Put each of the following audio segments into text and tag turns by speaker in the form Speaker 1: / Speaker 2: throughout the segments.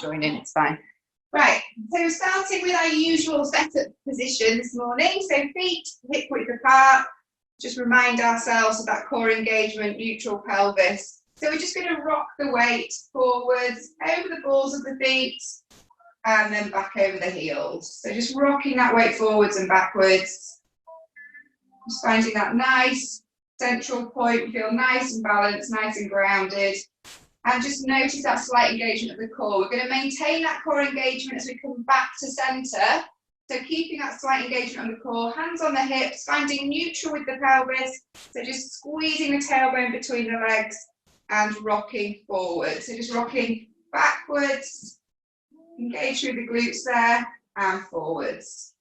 Speaker 1: join in, it's fine. Right, so starting with our usual setup position this morning. So feet hip width apart. Just remind ourselves of that core engagement, neutral pelvis. So we're just going to rock the weight forwards, over the balls of the feet, and then back over the heels. So just rocking that weight forwards and backwards. Just finding that nice central point, feel nice and balanced, nice and grounded. And just notice that slight engagement of the core. We're going to maintain that core engagement as we come back to centre. So keeping that slight engagement on the core, hands on the hips, finding neutral with the pelvis. So just squeezing the tailbone between the legs and rocking forward. So just rocking backwards, engage through the glutes there, and forwards.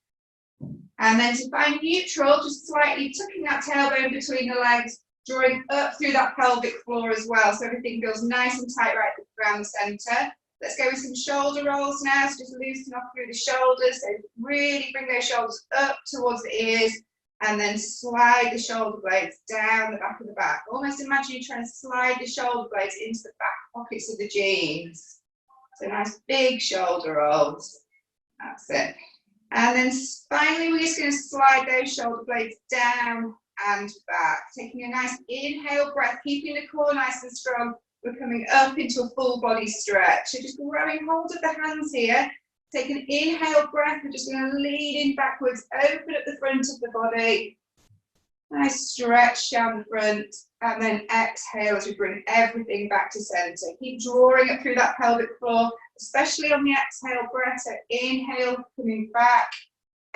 Speaker 1: And then to find neutral, just slightly tucking that tailbone between the legs, drawing up through that pelvic floor as well, so everything feels nice and tight right around the centre. Let's go with some shoulder rolls now, so just loosen off through the shoulders, so really bring those shoulders up towards the ears, and then slide the shoulder blades down the back of the back. Almost imagine you're trying to slide the shoulder blades into the back pockets of the jeans. So nice big shoulder rolls, that's it. And then finally, we're just going to slide those shoulder blades down and back. Taking a nice inhale breath, keeping the core nice and strong. We're coming up into a full body stretch. So just grabbing hold of the hands here. Take an inhale breath. We're just going to lean in backwards, open up the front of the body. Nice stretch down the front. And then exhale as we bring everything back to center. Keep drawing up through that pelvic floor, especially on the exhale breath. So inhale, coming back.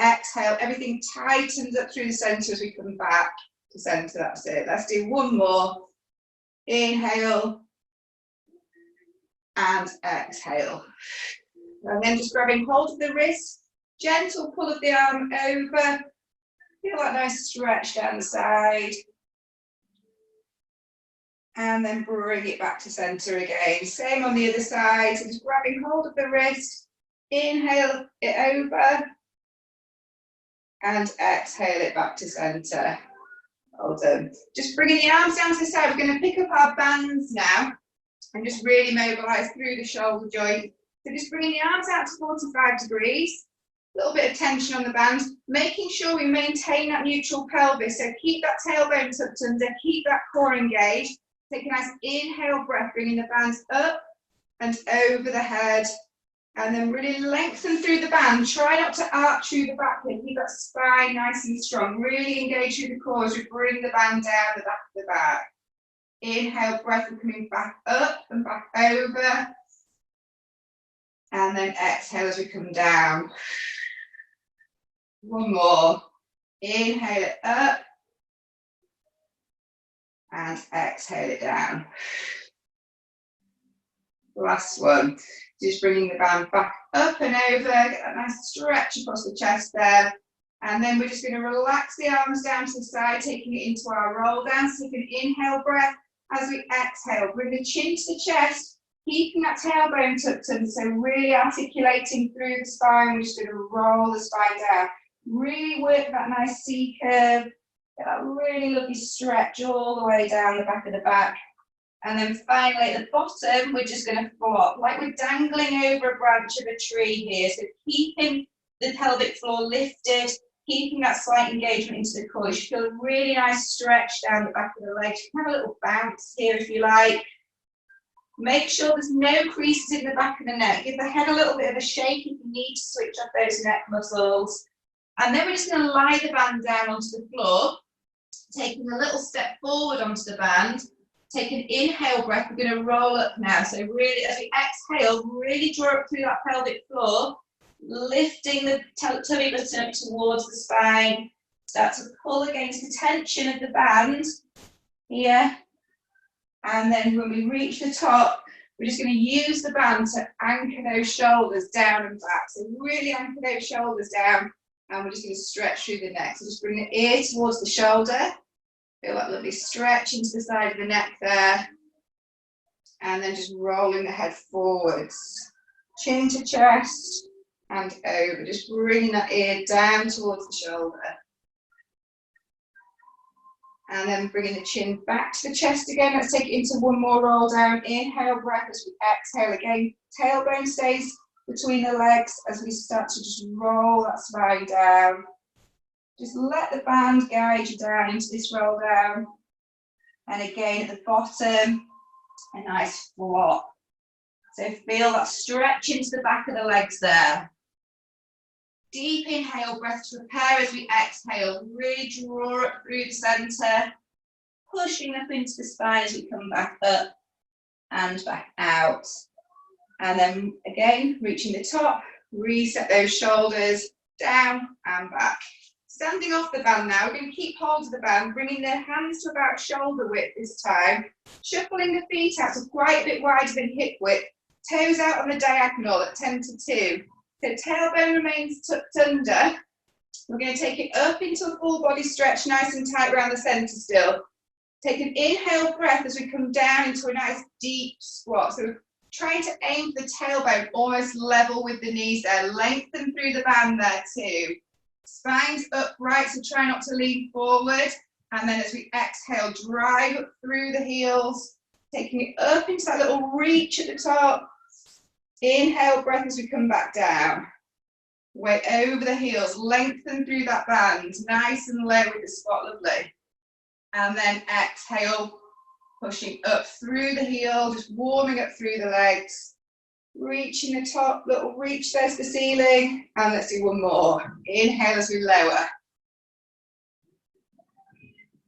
Speaker 1: Exhale, everything tightens up through the center as we come back to center. That's it. Let's do one more. Inhale and exhale. And then just grabbing hold of the wrist, gentle pull of the arm over. Feel that nice stretch down the side. And then bring it back to center again. Same on the other side. So just grabbing hold of the wrist, inhale it over. And exhale it back to center. Well done. Just bringing the arms down to the side. We're going to pick up our bands now and just really mobilize through the shoulder joint. So just bringing the arms out to 45 degrees. A little bit of tension on the band. Making sure we maintain that neutral pelvis. So keep that tailbone tucked under. Keep that core engaged. Take a nice inhale breath, bringing the bands up and over the head. And then really lengthen through the band. Try not to arch through the back here. Keep that spine nice and strong. Really engage through the core as we bring the band down the back of the back. Inhale, breath, and coming back up and back over. And then exhale as we come down. One more. Inhale it up. And exhale it down. Last one. Just bringing the band back up and over, get that nice stretch across the chest there. And then we're just going to relax the arms down to the side, taking it into our roll down. So take an inhale breath as we exhale. Bring the chin to the chest, keeping that tailbone tucked in. So really articulating through the spine. We're just going to roll the spine down. Really work that nice C curve. Get that really lovely stretch all the way down the back of the back. And then finally at the bottom, we're just going to flop, like we're dangling over a branch of a tree here. So keeping the pelvic floor lifted, keeping that slight engagement into the core. You should feel a really nice stretch down the back of the legs. You can have a little bounce here if you like. Make sure there's no creases in the back of the neck. Give the head a little bit of a shake if you need to switch off those neck muscles. And then we're just going to lie the band down onto the floor, taking a little step forward onto the band. Take an inhale breath, we're going to roll up now. So really, as we exhale, really draw up through that pelvic floor, lifting the tummy button up towards the spine. Start to pull against the tension of the band here. And then when we reach the top, we're just going to use the band to anchor those shoulders down and back. So really anchor those shoulders down, and we're just going to stretch through the neck. So just bring the ear towards the shoulder. Feel that lovely stretch into the side of the neck there. And then just rolling the head forwards. Chin to chest and over. Just bringing that ear down towards the shoulder. And then bringing the chin back to the chest again. Let's take it into one more roll down. Inhale, breath as we exhale again. Tailbone stays between the legs as we start to just roll that spine down. Just let the band guide you down into this roll down. And again at the bottom, a nice flop. So feel that stretch into the back of the legs there. Deep inhale, breath to prepare as we exhale. Really draw it through the centre, pushing up into the spine as we come back up and back out. And then again, reaching the top, reset those shoulders down and back. Standing off the band now, we're going to keep hold of the band, bringing the hands to about shoulder width this time, shuffling the feet out to quite a bit wider than hip width, toes out on the diagonal at 10 to 2. So tailbone remains tucked under. We're going to take it up into a full body stretch, nice and tight around the centre still. Take an inhale breath as we come down into a nice deep squat. So we're trying to aim for the tailbone almost level with the knees there. Lengthen through the band there too. Spine's upright, so try not to lean forward. And then as we exhale, drive up through the heels, taking it up into that little reach at the top. Inhale breath as we come back down. Weight over the heels, lengthen through that band, nice and low with the squat, lovely. And then exhale, pushing up through the heel, just warming up through the legs. Reaching the top, little reach there to the ceiling. And let's do one more. Inhale as we lower.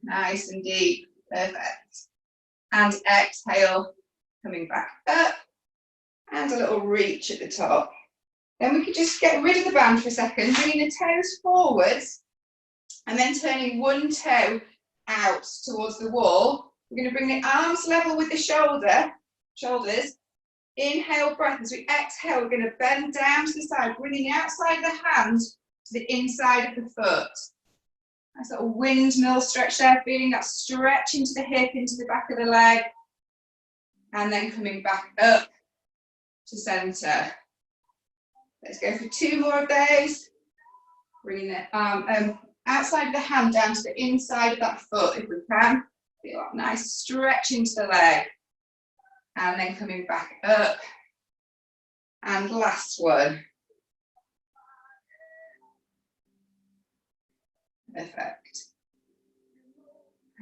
Speaker 1: Nice and deep, perfect. And exhale, coming back up. And a little reach at the top. Then we could just get rid of the band for a second, bringing the toes forwards and then turning one toe out towards the wall. We're going to bring the arms level with the shoulders. Inhale breath. As we exhale, we're going to bend down to the side, bringing the outside of the hand to the inside of the foot. Nice little windmill stretch there, feeling that stretch into the hip, into the back of the leg. And then coming back up to centre. Let's go for 2 more of those. Bringing the outside of the hand down to the inside of that foot if we can. Feel that nice stretch into the leg. And then coming back up. And last one. Perfect.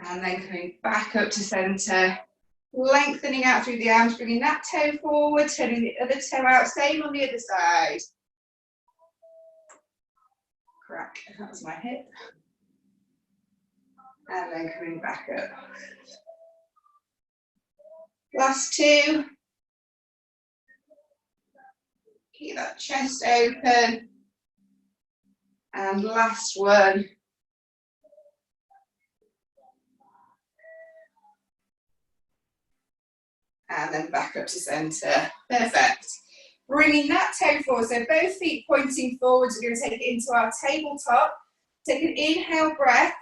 Speaker 1: And then coming back up to centre. Lengthening out through the arms, bringing that toe forward, turning the other toe out, same on the other side. Crack, that was my hip. And then coming back up. Last 2. Keep that chest open. And last one. And then back up to centre. Perfect. Bringing that toe forward, so both feet pointing forwards. We're going to take it into our tabletop. Take an inhale breath.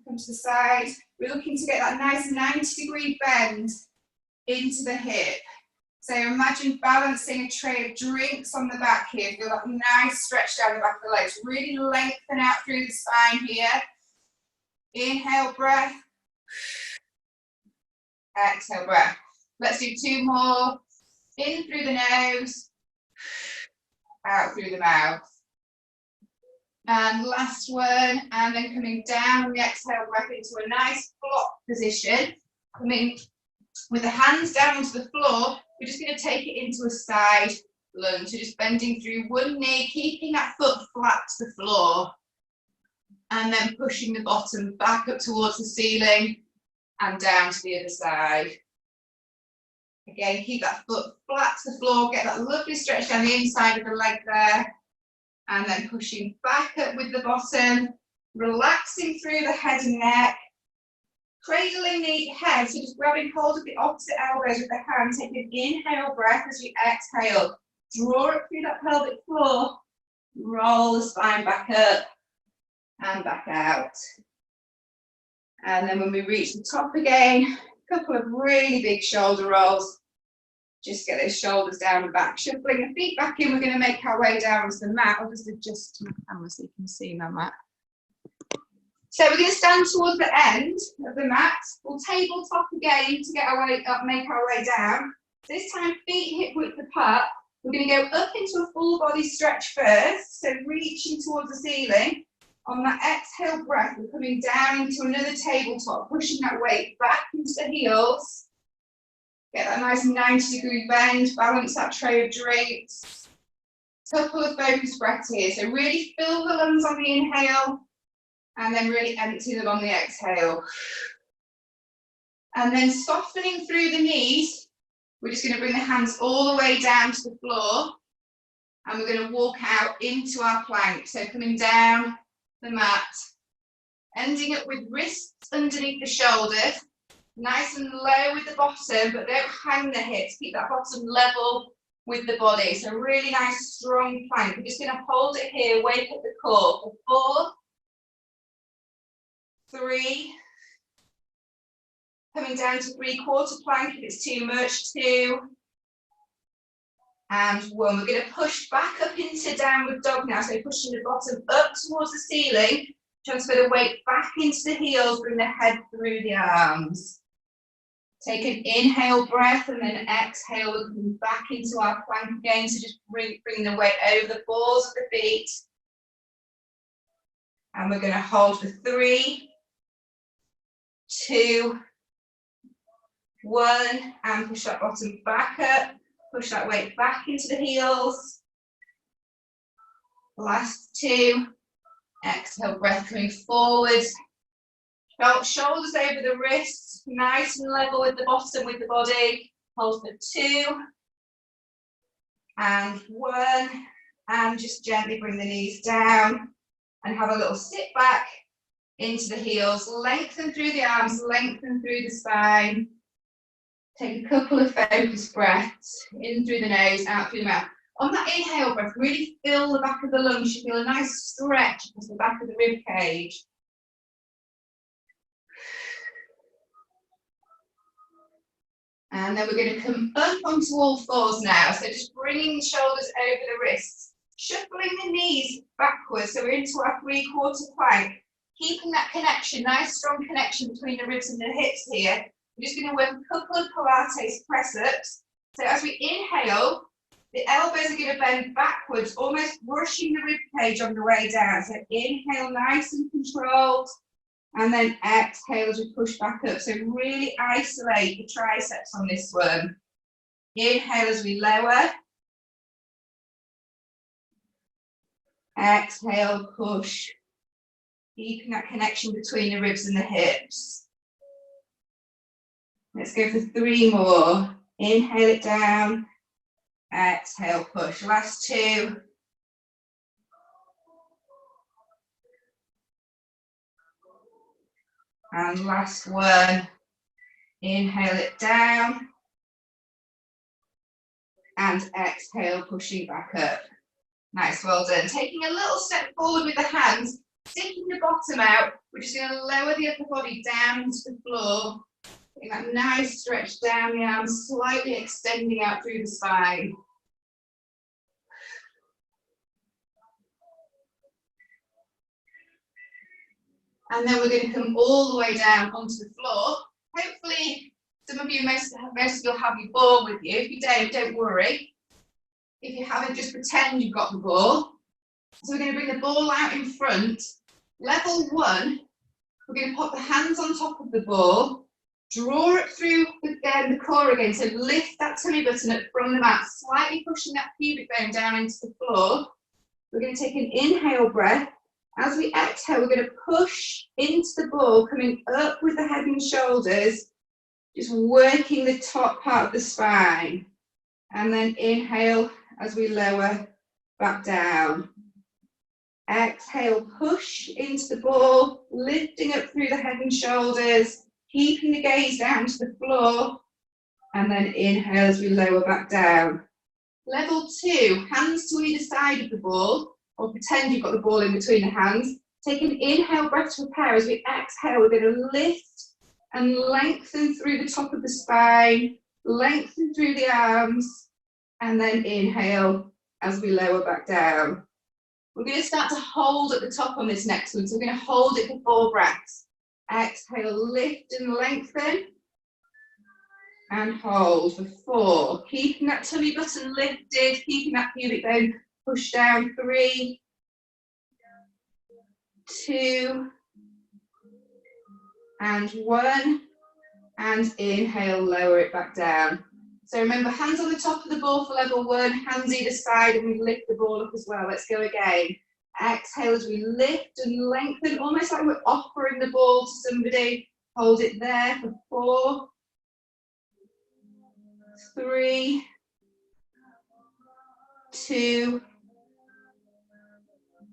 Speaker 1: Come to the side. We're looking to get that nice 90-degree bend into the hip. So imagine balancing a tray of drinks on the back here. Feel that nice stretch down the back of the legs. Really lengthen out through the spine here. Inhale breath. Exhale breath. Let's do 2 more. In through the nose, out through the mouth. And last one, and then coming down on the exhale breath into a nice block position. Coming with the hands down onto the floor, we're just going to take it into a side lunge. So just bending through one knee, keeping that foot flat to the floor. And then pushing the bottom back up towards the ceiling and down to the other side. Again, keep that foot flat to the floor, get that lovely stretch down the inside of the leg there. And then pushing back up with the bottom, relaxing through the head and neck. Cradling the head, so just grabbing hold of the opposite elbows with the hand, taking an inhale breath as you exhale. Draw it through that pelvic floor, roll the spine back up and back out. And then when we reach the top again, a couple of really big shoulder rolls. Just get those shoulders down and back. Shuffling the feet back in, we're going to make our way down to the mat. I'll just adjust my camera so you can see my mat. So we're going to stand towards the end of the mat. We'll tabletop again to get our way up, make our way down. This time feet hip width apart. We're going to go up into a full body stretch first, so reaching towards the ceiling. On that exhale breath, we're coming down into another tabletop, pushing that weight back into the heels. Get that nice 90-degree bend, balance that tray of drinks. Couple of focus breaths here. So really fill the lungs on the inhale, and then really empty them on the exhale. And then softening through the knees, we're just going to bring the hands all the way down to the floor, and we're going to walk out into our plank. So coming down the mat, ending up with wrists underneath the shoulders, nice and low with the bottom, but don't hang the hips, keep that bottom level with the body. So really nice strong plank. We're just going to hold it here, wake up the core for 4, 3, coming down to 3/4 plank if it's too much, 2, and 1. We're going to push back up into downward dog now, so pushing the bottom up towards the ceiling, transfer the weight back into the heels, bring the head through the arms. Take an inhale breath and then exhale, we're coming back into our plank again, so just bring the weight over the balls of the feet. And we're going to hold for 3, 2, 1, and push that bottom back up, push that weight back into the heels. Last 2, exhale, breath coming forward. Shoulders over the wrists, nice and level with the bottom with the body. Hold for 2, and 1, and just gently bring the knees down and have a little sit back into the heels. Lengthen through the arms, lengthen through the spine. Take a couple of focus breaths, in through the nose, out through the mouth. On that inhale breath, really fill the back of the lungs. You feel a nice stretch across the back of the rib cage. And then we're going to come up onto all fours now. So just bringing the shoulders over the wrists, shuffling the knees backwards. So we're into our 3/4 plank, keeping that connection, nice strong connection between the ribs and the hips here. We're just going to work a couple of Pilates press-ups. So as we inhale, the elbows are going to bend backwards, almost brushing the rib cage on the way down. So inhale, nice and controlled. And then exhale as we push back up. So really isolate the triceps on this one. Inhale as we lower. Exhale, push. Keeping that connection between the ribs and the hips. Let's go for 3 more. Inhale it down. Exhale, push. Last 2. And last 1, inhale it down, and exhale, pushing back up. Nice, well done. Taking a little step forward with the hands, sticking the bottom out, we're just going to lower the upper body down into the floor, getting that nice stretch down the arms, slightly extending out through the spine. And then we're going to come all the way down onto the floor. Hopefully, some of you, most of you will have your ball with you. If you don't worry. If you haven't, just pretend you've got the ball. So we're going to bring the ball out in front. Level 1, we're going to put the hands on top of the ball, draw it through the core again. So lift that tummy button up from the mat, slightly pushing that pubic bone down into the floor. We're going to take an inhale breath. As we exhale, we're going to push into the ball, coming up with the head and shoulders, just working the top part of the spine. And then inhale as we lower back down. Exhale, push into the ball, lifting up through the head and shoulders, keeping the gaze down to the floor. And then inhale as we lower back down. Level 2, hands to either side of the ball, or pretend you've got the ball in between the hands. Take an inhale breath to prepare. As we exhale, we're going to lift and lengthen through the top of the spine, lengthen through the arms, and then inhale as we lower back down. We're going to start to hold at the top on this next one. So we're going to hold it for 4 breaths. Exhale, lift and lengthen. And hold for 4. Keeping that tummy button lifted, keeping that pubic bone pushed down. 3, 2, and 1. And inhale, lower it back down. So remember, hands on the top of the ball for level 1, hands either side, and we lift the ball up as well. Let's go again. Exhale as we lift and lengthen, almost like we're offering the ball to somebody. Hold it there for 4, 3, 2,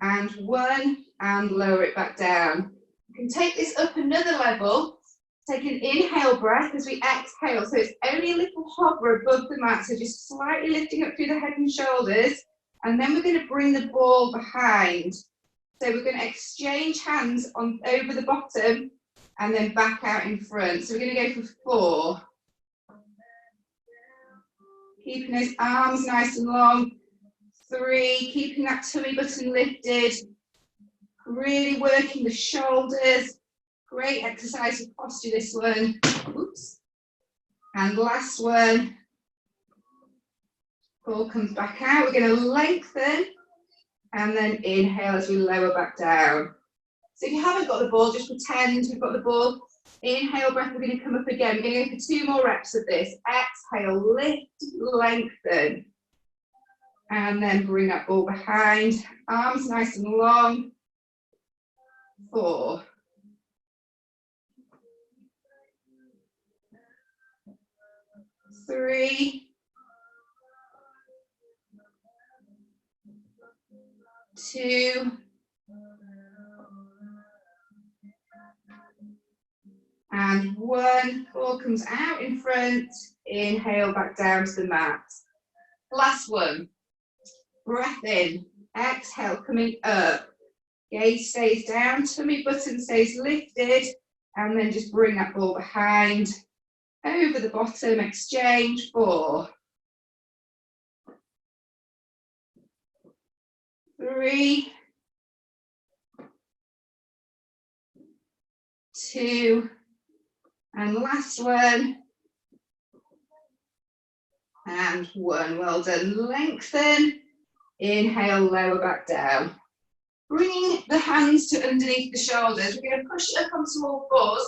Speaker 1: and 1, and lower it back down. You can take this up another level. Take an inhale breath as we exhale. So it's only a little hover above the mat, so just slightly lifting up through the head and shoulders. And then we're going to bring the ball behind. So we're going to exchange hands on over the bottom and then back out in front. So we're going to go for 4. Keeping those arms nice and long. 3, keeping that tummy button lifted. Really working the shoulders. Great exercise for posture, this one. Oops. And last one. Ball comes back out. We're going to lengthen and then inhale as we lower back down. So if you haven't got the ball, just pretend we've got the ball. Inhale breath, we're going to come up again. We're going to go for 2 more reps of this. Exhale, lift, lengthen. And then bring that ball behind. Arms nice and long. 4. 3, 2, and 1. Ball comes out in front. Inhale back down to the mat. Last one. Breath in. Exhale, coming up. Gaze stays down, tummy button stays lifted, and then just bring that ball behind. Over the bottom, exchange. 4, 3, 2, and last one. And 1. Well done. Lengthen. Inhale, lower back down. Bringing the hands to underneath the shoulders. We're going to push it up onto all 4s.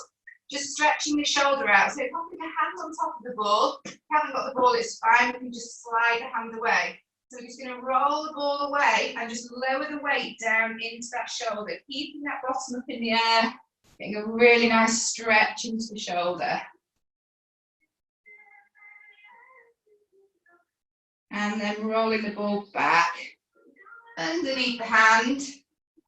Speaker 1: Just stretching the shoulder out. So popping the hand on top of the ball. If you haven't got the ball, it's fine. We can just slide the hand away. So we're just going to roll the ball away and just lower the weight down into that shoulder, keeping that bottom up in the air, getting a really nice stretch into the shoulder. And then rolling the ball back underneath the hand.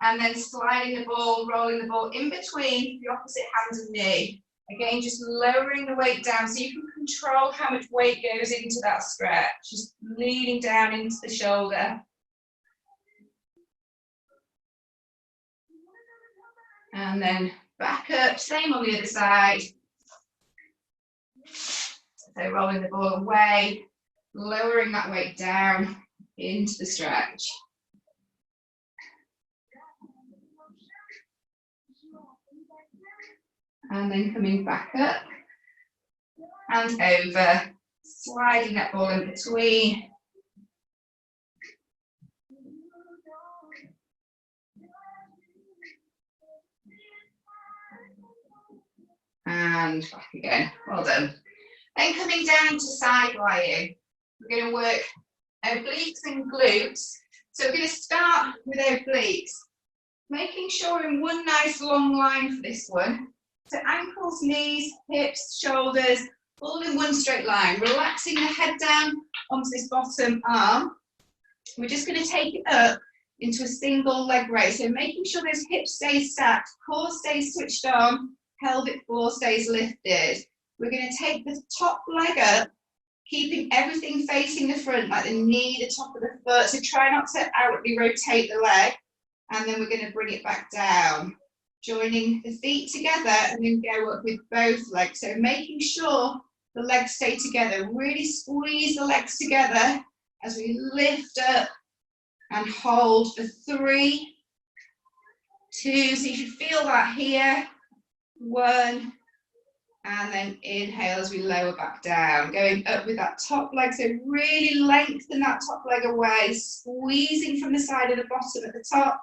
Speaker 1: And then sliding the ball, rolling the ball in between the opposite hand and knee. Again, just lowering the weight down so you can control how much weight goes into that stretch. Just leaning down into the shoulder. And then back up, same on the other side. So rolling the ball away, lowering that weight down into the stretch. And then coming back up and over, sliding that ball in between. And back again. Well done. Then coming down to side lying. We're going to work obliques and glutes. So we're going to start with obliques, making sure we're in one nice long line for this one. So ankles, knees, hips, shoulders, all in one straight line. Relaxing the head down onto this bottom arm. We're just going to take it up into a single leg raise. So making sure those hips stay stacked, core stays switched on, pelvic floor stays lifted. We're going to take the top leg up, keeping everything facing the front, like the knee, the top of the foot. So try not to outwardly rotate the leg. And then we're going to bring it back down. Joining the feet together and then go up with both legs. So making sure the legs stay together. Really squeeze the legs together as we lift up and hold for 3, 2, so you should feel that here, 1, and then inhale as we lower back down, going up with that top leg, so really lengthen that top leg away, squeezing from the side of the bottom at the top,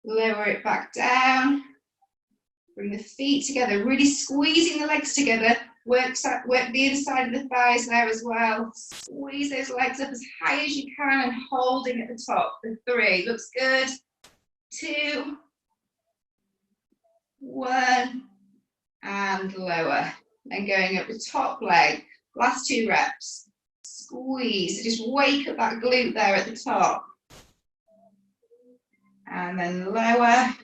Speaker 1: lower it back down, bring the feet together, really squeezing the legs together, work the inside of the thighs there as well, squeeze those legs up as high as you can and holding at the top for 3, looks good, 2, 1, and lower, and going up the top leg, last 2 reps, squeeze, so just wake up that glute there at the top, and then lower,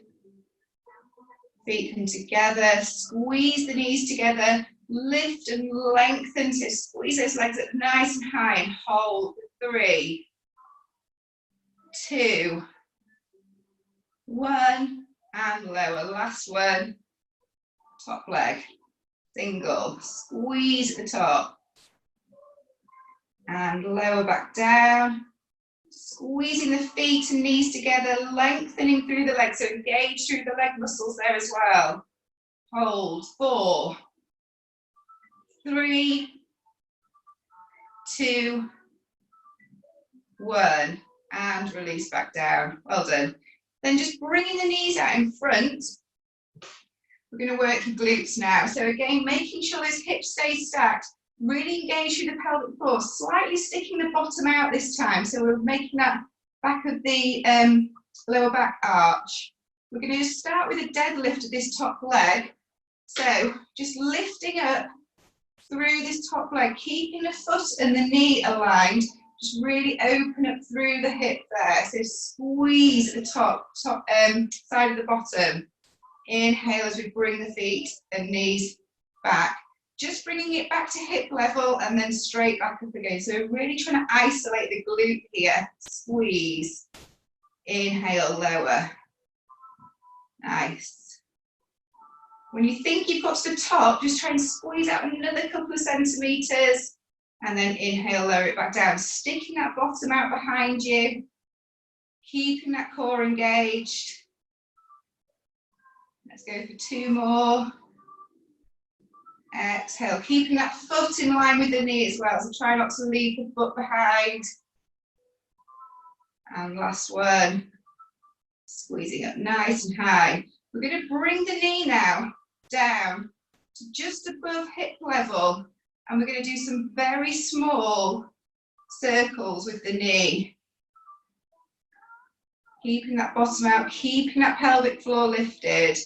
Speaker 1: feet come together, squeeze the knees together, lift and lengthen, so squeeze those legs up nice and high and hold for 3, 2, 1, and lower, last one, top leg, single, squeeze at the top, and lower back down, squeezing the feet and knees together, lengthening through the legs, so engage through the leg muscles there as well, hold, 4, 3, 2, 1, and release back down, well done. Then just bringing the knees out in front, we're going to work your glutes now. So again, making sure those hips stay stacked, really engage through the pelvic floor, slightly sticking the bottom out this time. So we're making that back of the lower back arch. We're going to start with a deadlift of this top leg. So just lifting up through this top leg, keeping the foot and the knee aligned. Just really open up through the hip there. So squeeze at the top side of the bottom. Inhale as we bring the feet and knees back. Just bringing it back to hip level and then straight back up again. So we're really trying to isolate the glute here. Squeeze. Inhale, lower. Nice. When you think you've got to the top, just try and squeeze out another couple of centimeters. And then inhale, lower it back down. Sticking that bottom out behind you. Keeping that core engaged. Let's go for 2 more. Exhale, keeping that foot in line with the knee as well. So try not to leave the foot behind. And last one. Squeezing up nice and high. We're going to bring the knee now down to just above hip level. And we're going to do some very small circles with the knee. Keeping that bottom out, keeping that pelvic floor lifted.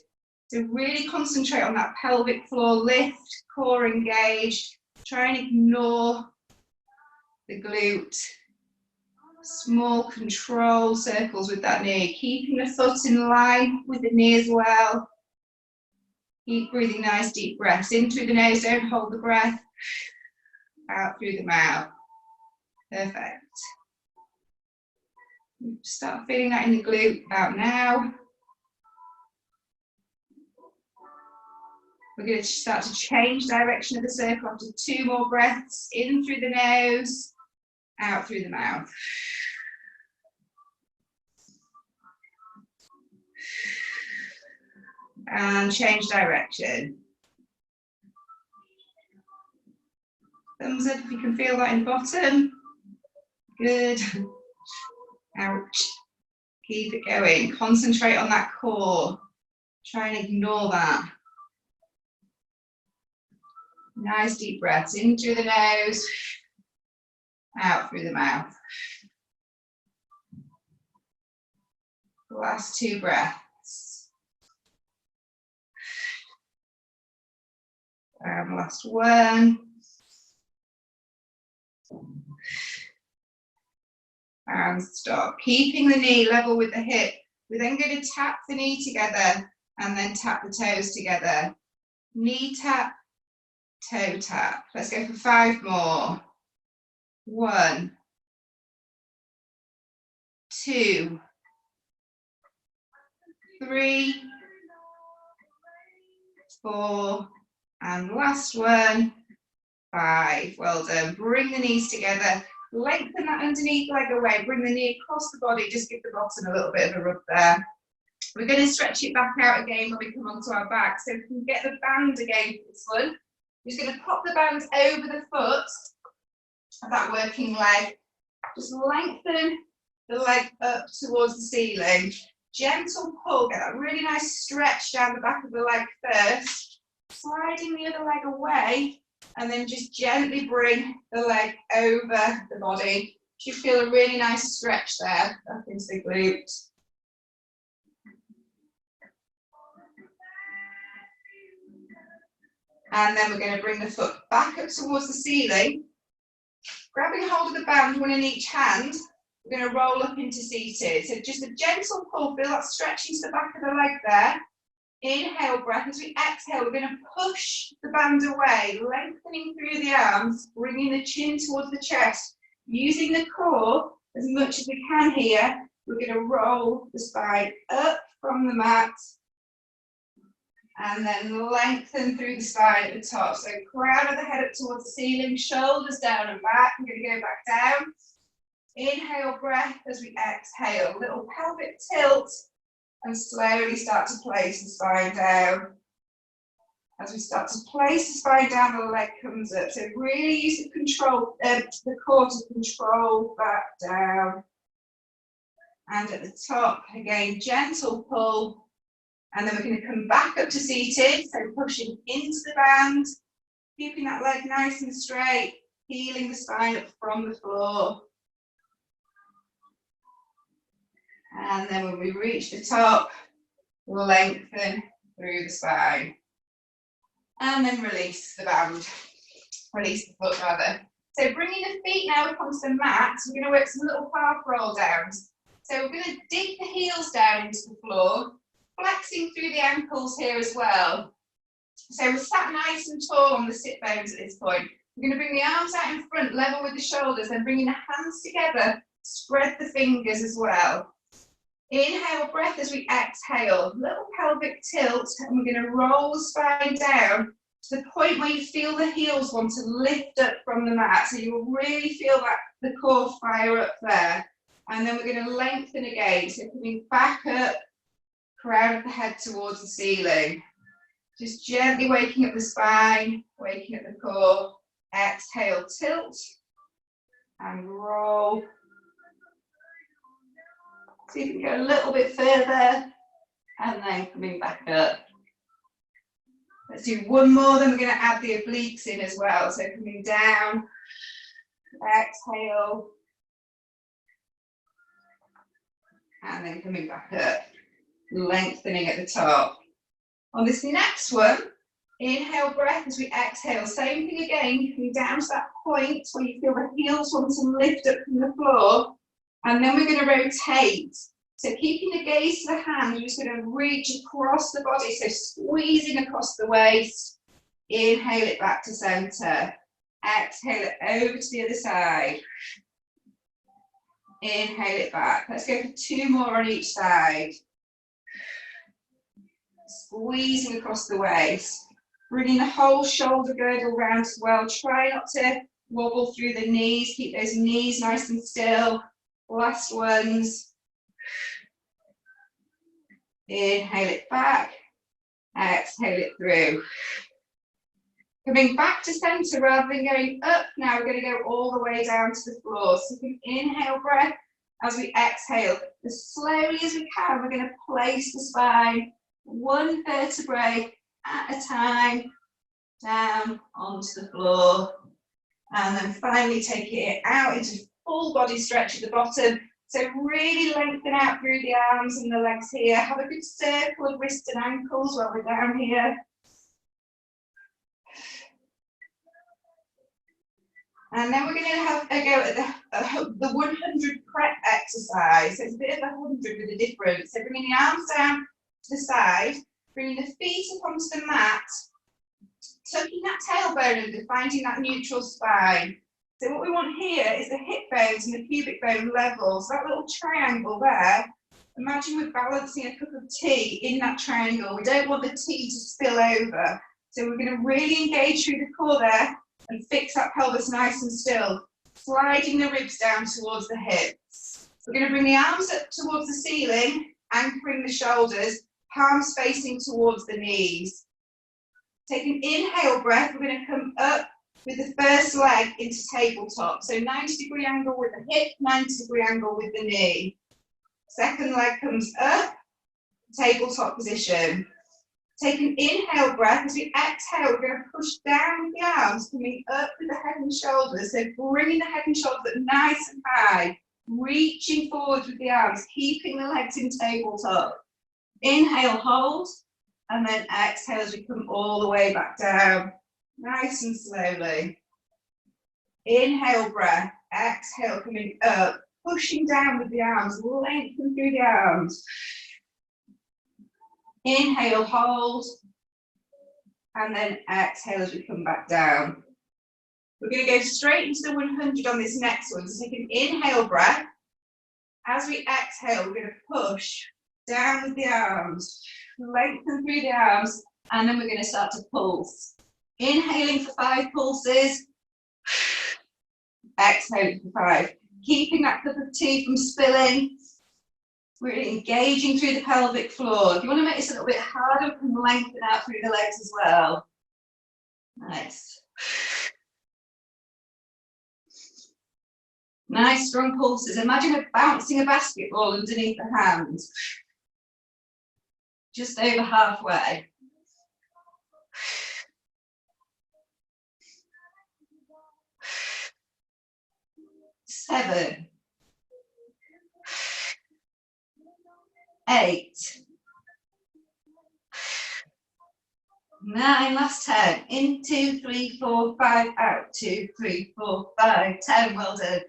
Speaker 1: So really concentrate on that pelvic floor lift, core engaged. Try and ignore the glute. Small control circles with that knee. Keeping the foot in line with the knee as well. Keep breathing nice deep breaths in through the nose, don't hold the breath. Out through the mouth. Perfect. Start feeling that in the glute. Out now. We're going to start to change direction of the circle after 2 more breaths. In through the nose, out through the mouth. And change direction. Thumbs up if you can feel that in bottom. Good. Ouch. Keep it going. Concentrate on that core. Try and ignore that. Nice deep breaths in through the nose, out through the mouth. Last 2 breaths. And last one. And stop. Keeping the knee level with the hip. We're then going to tap the knee together and then tap the toes together. Knee tap, toe tap. Let's go for 5 more. 1, 2, 3, 4, and last one, 5. Well done. Bring the knees together. Lengthen that underneath leg away, bring the knee across the body, just give the bottom a little bit of a rub there. We're going to stretch it back out again when we come onto our back. So we can get the band again for this one. We're just going to pop the band over the foot of that working leg. Just lengthen the leg up towards the ceiling. Gentle pull, get that really nice stretch down the back of the leg first. Sliding the other leg away, and then just gently bring the leg over the body. You feel a really nice stretch there up into the glute. And then we're going to bring the foot back up towards the ceiling. Grabbing hold of the band, one in each hand, we're going to roll up into seated. So just a gentle pull, feel that stretch into the back of the leg there. Inhale, breath. As we exhale, we're going to push the band away, lengthening through the arms, bringing the chin towards the chest. Using the core as much as we can here, we're going to roll the spine up from the mat and then lengthen through the spine at the top. So crown of the head up towards the ceiling, shoulders down and back. I'm going to go back down. Inhale, breath as we exhale. Little pelvic tilt and slowly start to place the spine down. As we start to place the spine down, the leg comes up. So really use the control, the core to control that down. And at the top, again, gentle pull. And then we're going to come back up to seated. So pushing into the band, keeping that leg nice and straight, heeling the spine up from the floor. And then when we reach the top, lengthen through the spine. And then release the band, release the foot rather. So bringing the feet now up onto the mat, we're going to work some little calf roll downs. So we're going to dig the heels down into the floor, flexing through the ankles here as well. So we're sat nice and tall on the sit bones at this point. We're going to bring the arms out in front, level with the shoulders, and bringing the hands together, spread the fingers as well. Inhale, breath as we exhale, little pelvic tilt, and we're going to roll the spine down to the point where you feel the heels want to lift up from the mat. So you will really feel that the core fire up there. And then we're going to lengthen again. So coming back up, crown of the head towards the ceiling. Just gently waking up the spine, waking up the core. Exhale, tilt, and roll. See if you can go a little bit further, and then coming back up. Let's do one more, then we're going to add the obliques in as well. So coming down, exhale, and then coming back up, lengthening at the top. On this next one, inhale, breath as we exhale. Same thing again, coming down to that point where you feel the heels want to lift up from the floor. And then we're going to rotate. So keeping the gaze to the hand, you're just going to reach across the body. So squeezing across the waist. Inhale it back to center. Exhale it over to the other side. Inhale it back. Let's go for two more on each side. Squeezing across the waist. Bringing the whole shoulder girdle round as well. Try not to wobble through the knees. Keep those knees nice and still. Last ones. Inhale it back. Exhale it through. Coming back to center rather than going up, now we're going to go all the way down to the floor. So we can inhale breath as we exhale. As slowly as we can, we're going to place the spine one vertebrae at a time down onto the floor. And then finally taking it out into full body stretch at the bottom. So really lengthen out through the arms and the legs here. Have a good circle of wrists and ankles while we're down here. And then we're going to have a go at the 100 prep exercise. So it's a bit of a 100 with a difference. So bringing the arms down to the side, bringing the feet up onto the mat, tucking that tailbone under, finding that neutral spine. So what we want here is the hip bones and the pubic bone level. So that little triangle there, imagine we're balancing a cup of tea in that triangle. We don't want the tea to spill over. So we're going to really engage through the core there and fix that pelvis nice and still. sliding the ribs down towards the hips. We're going to bring the arms up towards the ceiling, anchoring the shoulders, palms facing towards the knees. Take an inhale breath, we're going to come up with the first leg into tabletop. So 90-degree angle with the hip, 90-degree angle with the knee. Second leg comes up, tabletop position. Take an inhale breath. As we exhale, we're going to push down with the arms, coming up with the head and shoulders. So bringing the head and shoulders up nice and high, reaching forward with the arms, keeping the legs in tabletop. Inhale, hold, and then exhale as we come all the way back down, nice and slowly. Inhale, breath, exhale, coming up, pushing down with the arms, lengthen through the arms. Inhale, hold, and then exhale as we come back down. We're going to go straight into the 100 on this next one. So take an inhale breath. As we exhale, we're going to push down with the arms, lengthen through the arms, and then we're going to start to pulse. Inhaling for 5 pulses, exhaling for 5. Keeping that cup of tea from spilling. We're engaging through the pelvic floor. If you want to make this a little bit harder, we can lengthen out through the legs as well. Nice. Nice, strong pulses. Imagine we're bouncing a basketball underneath the hands. Just over halfway. 7, 8, 9, last 10. In 2, 3, 4, 5, out 2, 3, 4, 5, 10. Well done.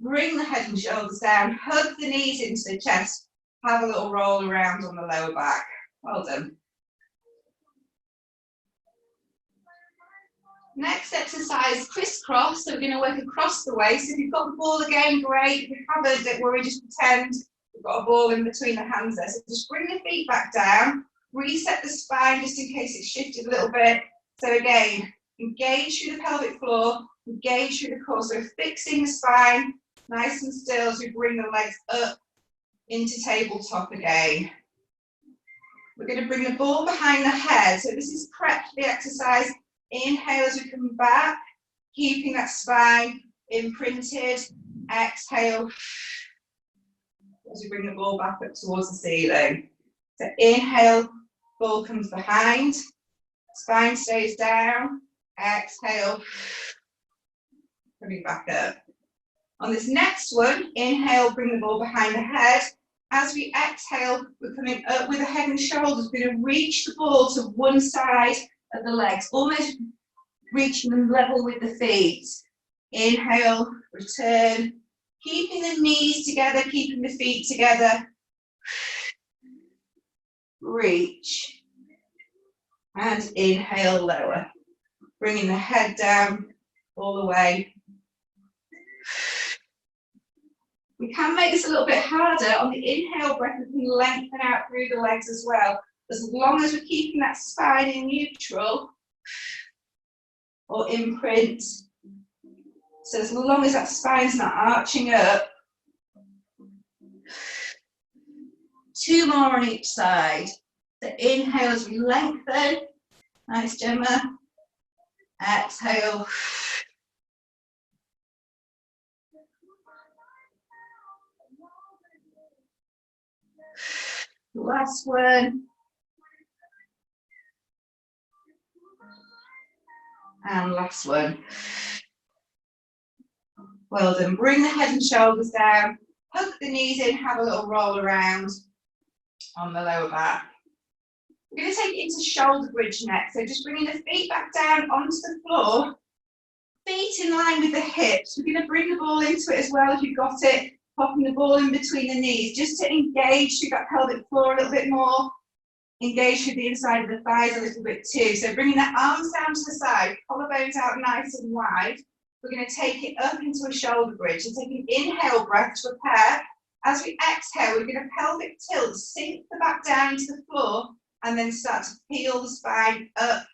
Speaker 1: Bring the head and shoulders down, hug the knees into the chest, have a little roll around on the lower back. Well done. Next exercise, crisscross. So we're going to work across the waist. If you've got the ball again, great. If you haven't, don't worry, just pretend you've got a ball in between the hands there. So just bring the feet back down, reset the spine just in case it's shifted a little bit. So again, engage through the pelvic floor, engage through the core. So fixing the spine, nice and still as we bring the legs up into tabletop again. We're going to bring the ball behind the head. So this is prep for the exercise. Inhale as we come back, keeping that spine imprinted. Exhale as we bring the ball back up towards the ceiling. So inhale, ball comes behind, spine stays down. Exhale, coming back up. On this next one, inhale, bring the ball behind the head. As we exhale, we're coming up with the head and shoulders. We're going to reach the ball to one side of the legs, almost reaching them level with the feet. Inhale, return, keeping the knees together, keeping the feet together. Reach, and inhale, lower. Bringing the head down all the way. We can make this a little bit harder. On the inhale breath, we can lengthen out through the legs as well. As long as we're keeping that spine in neutral or imprint. So as long as that spine's not arching up. 2 more on each side. So inhale as we lengthen. Nice, Gemma. Exhale. Last one. And last one. Well done. Bring the head and shoulders down. Hug the knees in. Have a little roll around on the lower back. We're going to take it into shoulder bridge next. So just bringing the feet back down onto the floor. Feet in line with the hips. We're going to bring the ball into it as well if you've got it. Popping the ball in between the knees, just to engage through that pelvic floor a little bit more. Engage through the inside of the thighs a little bit too. So bringing the arms down to the side, collarbones out nice and wide. We're going to take it up into a shoulder bridge. So take an inhale breath to prepare. As we exhale, we're going to pelvic tilt, sink the back down into the floor, and then start to peel the spine up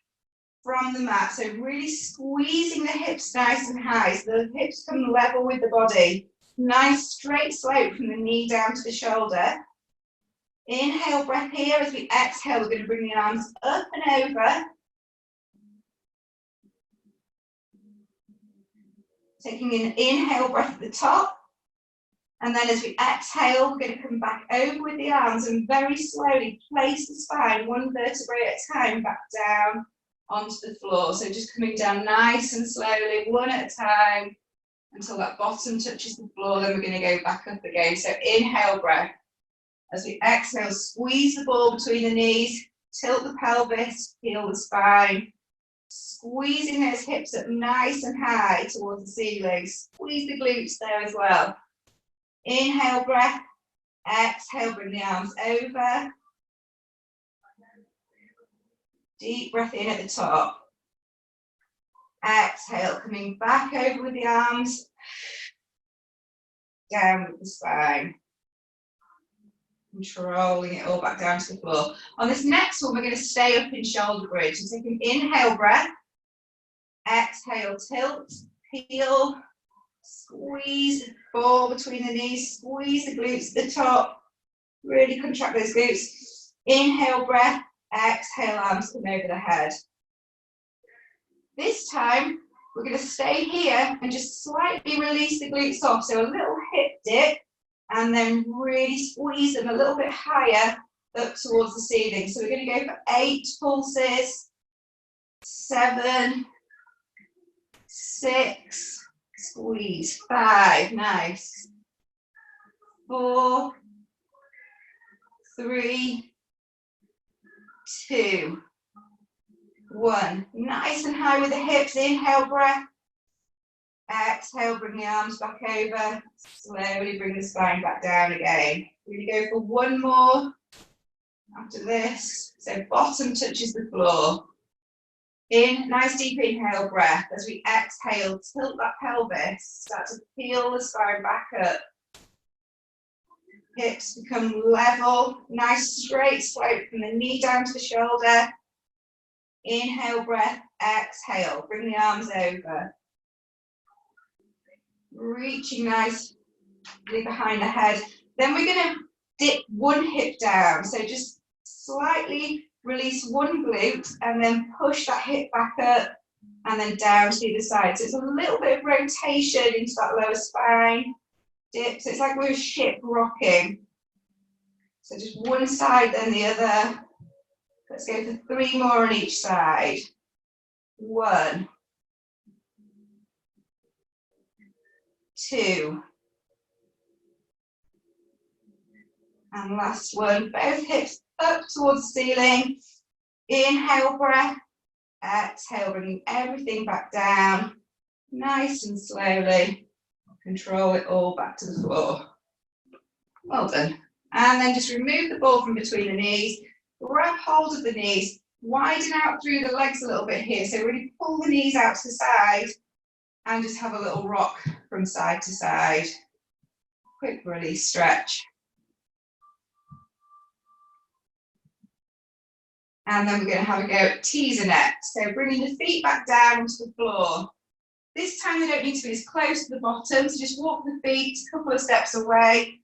Speaker 1: from the mat. So really squeezing the hips nice and high so the hips come level with the body. Nice straight slope from the knee down to the shoulder. Inhale, breath here. As we exhale, we're going to bring the arms up and over. Taking an inhale breath at the top. And then as we exhale, we're going to come back over with the arms and very slowly place the spine one vertebrae at a time back down onto the floor. So just coming down nice and slowly, one at a time, until that bottom touches the floor. Then we're going to go back up again. So inhale, breath. As we exhale, squeeze the ball between the knees, tilt the pelvis, heel the spine. Squeezing those hips up nice and high towards the ceiling. Squeeze the glutes there as well. Inhale, breath. Exhale, bring the arms over. Deep breath in at the top. Exhale, coming back over with the arms. Down with the spine. Controlling it all back down to the floor. On this next one, we're going to stay up in shoulder bridge. And take an inhale breath. Exhale, tilt, heel, squeeze the ball between the knees, squeeze the glutes at the top. Really contract those glutes. Inhale breath. Exhale, arms come over the head. This time, we're going to stay here and just slightly release the glutes off. So a little hip dip, and then really squeeze them a little bit higher up towards the ceiling. So we're going to go for 8 pulses, 7, 6, squeeze, 5, nice, 4, 3, 2, 1. Nice and high with the hips. Inhale, breath. Exhale, bring the arms back over. Slowly bring the spine back down again. We're going to go for one more after this. So bottom touches the floor. In, nice deep inhale breath. As we exhale, tilt that pelvis. Start to peel the spine back up. Hips become level. Nice straight slope from the knee down to the shoulder. Inhale, breath, exhale, bring the arms over. Reaching nicely behind the head. Then we're going to dip one hip down. So just slightly release one glute and then push that hip back up and then down to the other side. So it's a little bit of rotation into that lower spine. Dip. So it's like we're a ship rocking. So just one side, then the other. Let's go for 3 more on each side. 1, 2, and last one. Both hips up towards the ceiling. Inhale, breath. Exhale, bringing everything back down. Nice and slowly. Control it all back to the floor. Well done. And then just remove the ball from between the knees. Grab hold of the knees, widen out through the legs a little bit here. So really pull the knees out to the side and just have a little rock from side to side. Quick release stretch. And then we're going to have a go at teaser next. So bringing the feet back down onto the floor. This time they don't need to be as close to the bottom, so just walk the feet a couple of steps away.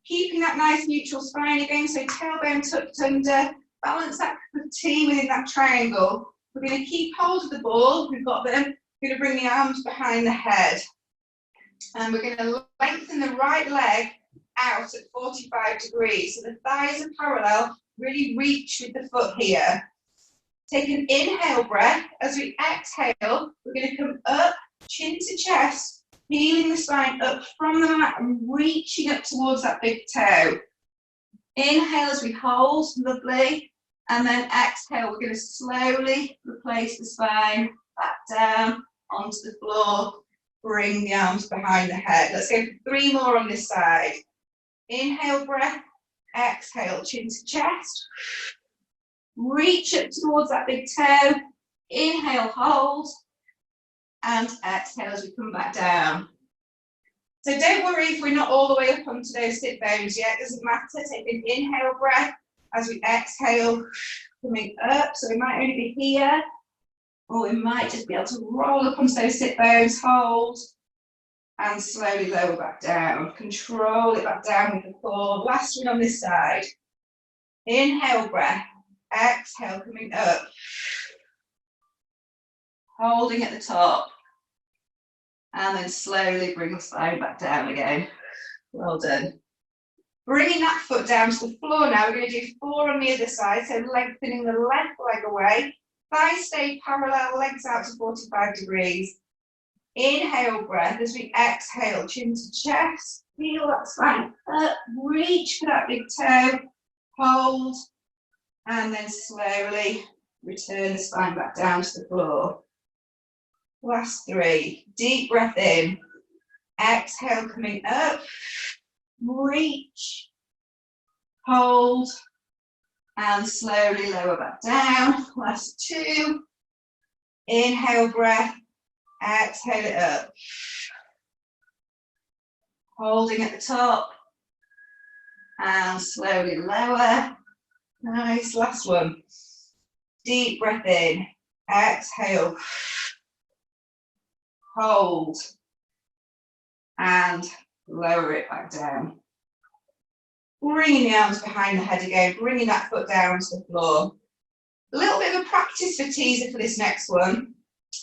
Speaker 1: Keeping that nice neutral spine again, so tailbone tucked under, balance that cup of tea within that triangle. We're going to keep hold of the ball, we've got them, we're going to bring the arms behind the head. And we're going to lengthen the right leg out at 45 degrees, so the thighs are parallel, really reach with the foot here. Take an inhale breath. As we exhale, we're going to come up, chin to chest, feeling the spine up from the mat and reaching up towards that big toe. Inhale as we hold, lovely. And then exhale, we're going to slowly replace the spine back down onto the floor. Bring the arms behind the head. Let's go for 3 more on this side. Inhale, breath. Exhale, chin to chest. Reach up towards that big toe. Inhale, hold. And exhale as we come back down. So don't worry if we're not all the way up onto those sit bones yet. It doesn't matter. Take an inhale breath as we exhale, coming up. So we might only be here. Or we might just be able to roll up onto those sit bones, hold, and slowly lower back down. Control it back down with the core. Last one on this side. Inhale, breath. Exhale, coming up. Holding at the top. And then slowly bring the spine back down again. Well done. Bringing that foot down to the floor now. We're going to do 4 on the other side. So lengthening the left leg away. Thighs stay parallel, legs out to 45 degrees. Inhale, breath. As we exhale, chin to chest. Feel that spine up. Reach for that big toe. Hold. And then slowly return the spine back down to the floor. Last 3. Deep breath in. Exhale, coming up. Reach. Hold. And slowly lower back down. Last 2. Inhale, breath. Exhale it up. Holding at the top. And slowly lower. Nice. Last one. Deep breath in. Exhale. Hold. And lower it back down. Bringing the arms behind the head again, bringing that foot down to the floor. A little bit of a practice for teaser for this next one.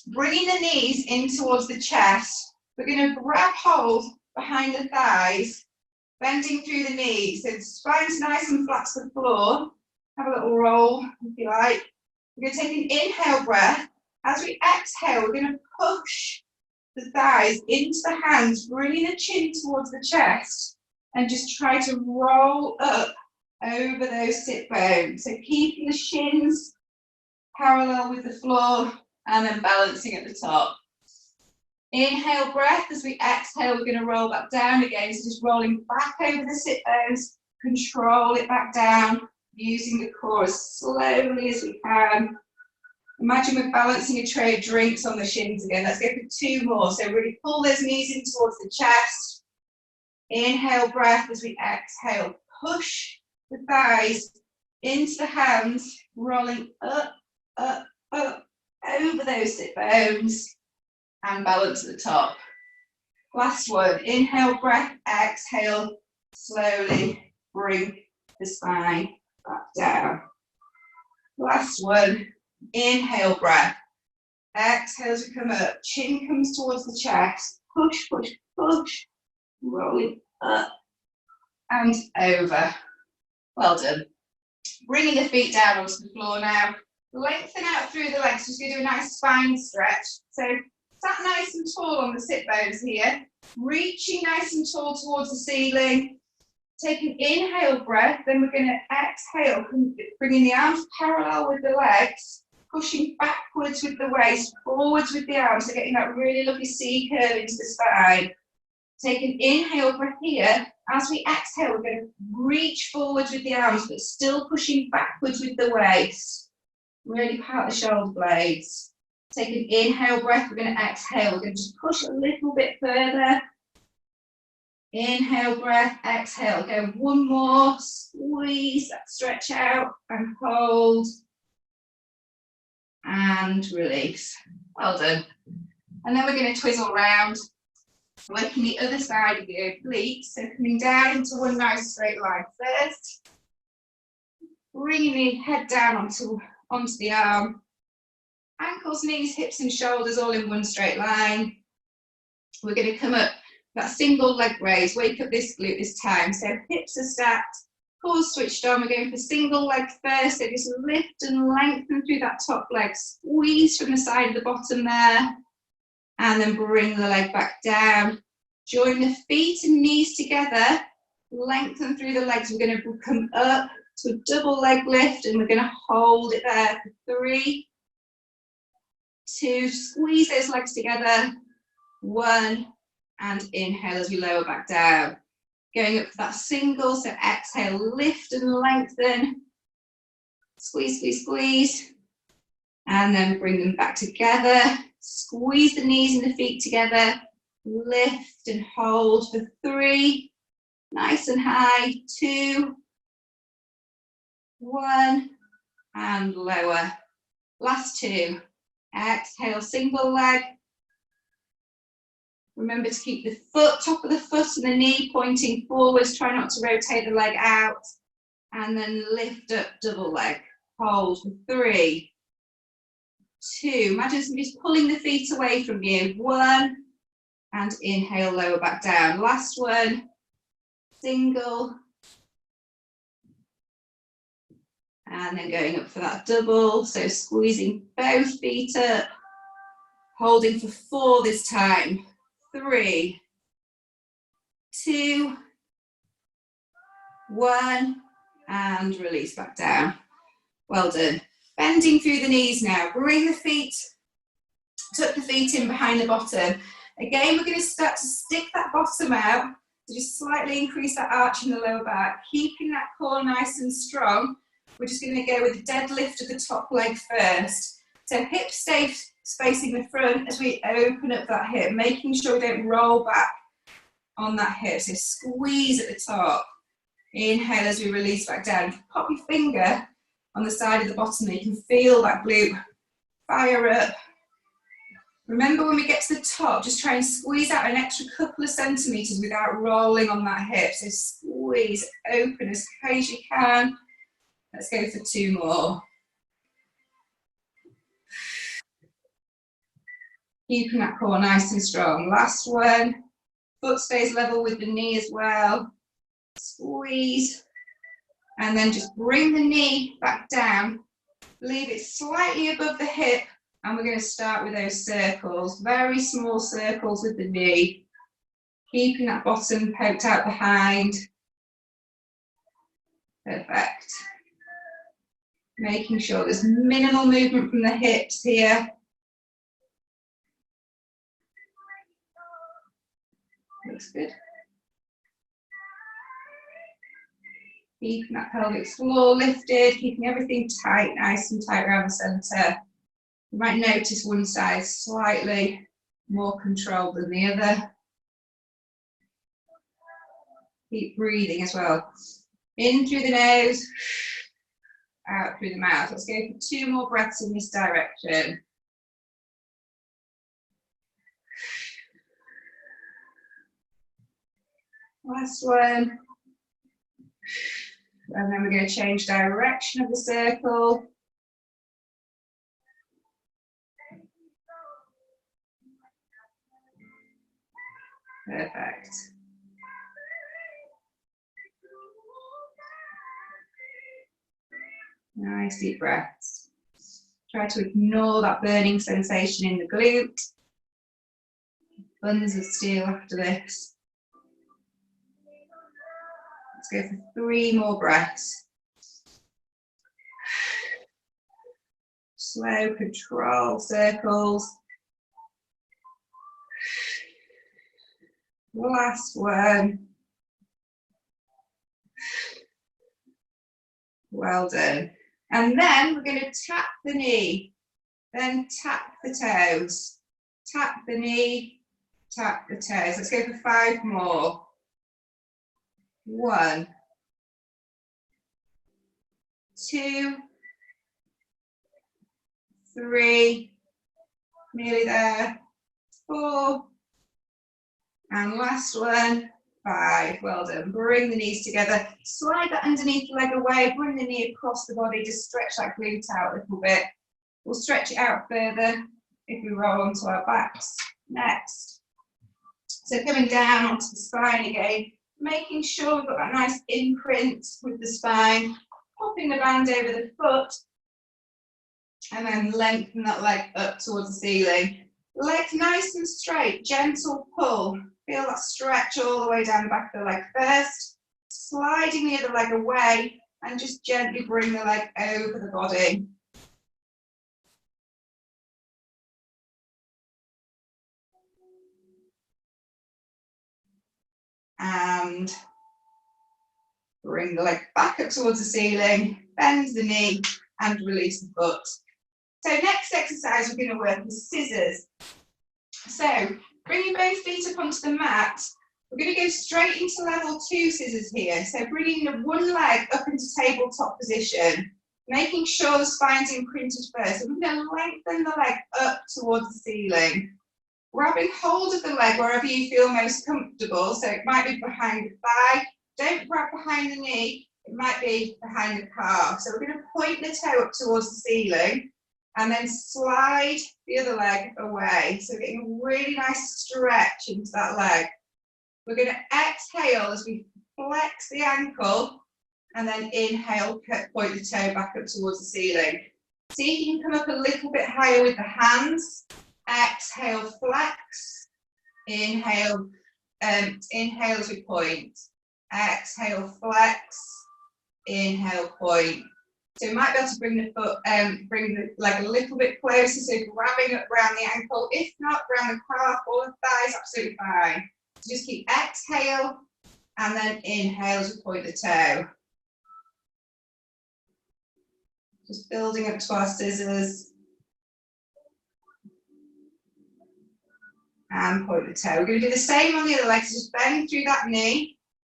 Speaker 1: Bringing the knees in towards the chest. We're going to grab hold behind the thighs, bending through the knees. So the spine's nice and flat to the floor. Have a little roll if you like. We're going to take an inhale breath. As we exhale, we're going to push the thighs into the hands, bringing the chin towards the chest, and just try to roll up over those sit bones. So keeping the shins parallel with the floor and then balancing at the top. Inhale breath. As we exhale, we're going to roll back down again. So just rolling back over the sit bones, control it back down, using the core as slowly as we can. Imagine we're balancing a tray of drinks on the shins again. Let's go for 2 more. So really pull those knees in towards the chest. Inhale breath. As we exhale, push the thighs into the hands, rolling up, up, up, over those sit bones, and balance at the top. Last one. Inhale breath. Exhale, slowly bring the spine back down. Last one. Inhale breath. Exhale as we come up. Chin comes towards the chest. Push, push, push. Rolling up and over. Well done. Bringing the feet down onto the floor now. Lengthen out through the legs. Just going to do a nice spine stretch. So sat nice and tall on the sit bones here. Reaching nice and tall towards the ceiling. Take an inhale breath. Then we're going to exhale, bringing the arms parallel with the legs. Pushing backwards with the waist, forwards with the arms, so getting that really lovely C curve into the spine. Take an inhale breath here. As we exhale, we're going to reach forwards with the arms, but still pushing backwards with the waist. Really part the shoulder blades. Take an inhale breath. We're going to exhale. We're going to just push a little bit further. Inhale breath, exhale. Go 1 more. Squeeze that stretch out and hold. And release. Well done. And then we're going to twizzle round, working the other side of the obliques. So coming down into one nice straight line first. Bringing the head down onto the arm. Ankles, knees, hips and shoulders all in one straight line. We're going to come up that single leg raise. Wake up this glute this time. So hips are stacked. Core switched on. We're going for single leg first. So just lift and lengthen through that top leg. Squeeze from the side of the bottom there. And then bring the leg back down. Join the feet and knees together. Lengthen through the legs. We're going to come up to a double leg lift. And we're going to hold it there for 3, 2. Squeeze those legs together. 1. And inhale as we lower back down. Going up for that single, so exhale, lift and lengthen. Squeeze, squeeze, squeeze. And then bring them back together. Squeeze the knees and the feet together. Lift and hold for 3. Nice and high. 2. 1. And lower. Last 2. Exhale, single leg. Remember to keep the foot, top of the foot and the knee pointing forwards. Try not to rotate the leg out. And then lift up, double leg. Hold for 3, 2. Imagine somebody's pulling the feet away from you. 1. And inhale, lower back down. Last one. Single. And then going up for that double. So squeezing both feet up. Holding for 4 this time. 3, 2, 1. And release back down. Well done. Bending through the knees now. Bring the feet, tuck the feet in behind the bottom. Again, we're going to start to stick that bottom out. So just slightly increase that arch in the lower back. Keeping that core nice and strong. We're just going to go with a deadlift of the top leg first. So hips stay facing the front as we open up that hip, making sure we don't roll back on that hip. So squeeze at the top. Inhale as we release back down. Pop your finger on the side of the bottom there. You can feel that glute fire up. Remember, when we get to the top, just try and squeeze out an extra couple of centimetres without rolling on that hip. So squeeze, open as high as you can. Let's go for 2 more. Keeping that core nice and strong. Last one. Foot stays level with the knee as well. Squeeze. And then just bring the knee back down. Leave it slightly above the hip. And we're going to start with those circles. Very small circles with the knee. Keeping that bottom poked out behind. Perfect. Making sure there's minimal movement from the hips here. Looks good. Keeping that pelvic floor lifted, keeping everything tight, nice and tight around the centre. You might notice one side slightly more controlled than the other. Keep breathing as well. In through the nose, out through the mouth. Let's go for 2 more breaths in this direction. Last one. And then we're going to change direction of the circle. Perfect. Nice deep breaths. Try to ignore that burning sensation in the glute. Buns of steel after this. Let's go for 3 more breaths. Slow, control circles. Last one. Well done. And then we're going to tap the knee, then tap the toes. Tap the knee, tap the toes. Let's go for 5 more. 1, 2, 3, nearly there, 4, and last one, 5. Well done. Bring the knees together. Slide that underneath leg away. Bring the knee across the body. Just stretch that glute out a little bit. We'll stretch it out further if we roll onto our backs next. So coming down onto the spine again, making sure we've got that nice imprint with the spine. Popping the band over the foot. And then lengthen that leg up towards the ceiling. Legs nice and straight, gentle pull. Feel that stretch all the way down the back of the leg first. Sliding the other leg away and just gently bring the leg over the body. And bring the leg back up towards the ceiling, bend the knee and release the foot. So next exercise we're going to work with scissors. So bringing both feet up onto the mat, we're going to go straight into level 2 scissors here. So bringing the one leg up into tabletop position. Making sure the spine's imprinted first. So we're going to lengthen the leg up towards the ceiling. Grabbing hold of the leg wherever you feel most comfortable. So it might be behind the thigh. Don't grab behind the knee. It might be behind the calf. So we're going to point the toe up towards the ceiling and then slide the other leg away. So getting a really nice stretch into that leg. We're going to exhale as we flex the ankle and then inhale, point the toe back up towards the ceiling. See if you can come up a little bit higher with the hands. Exhale, flex. Inhale, inhale as we point. Exhale, flex. Inhale, point. So you might be able to bring the foot, bring the leg a little bit closer, so grabbing up around the ankle. If not, around the calf or the thigh is absolutely fine. So just keep exhale and then inhale as we point the toe. Just building up to our scissors. And point the toe. We're going to do the same on the other leg, so just bend through that knee.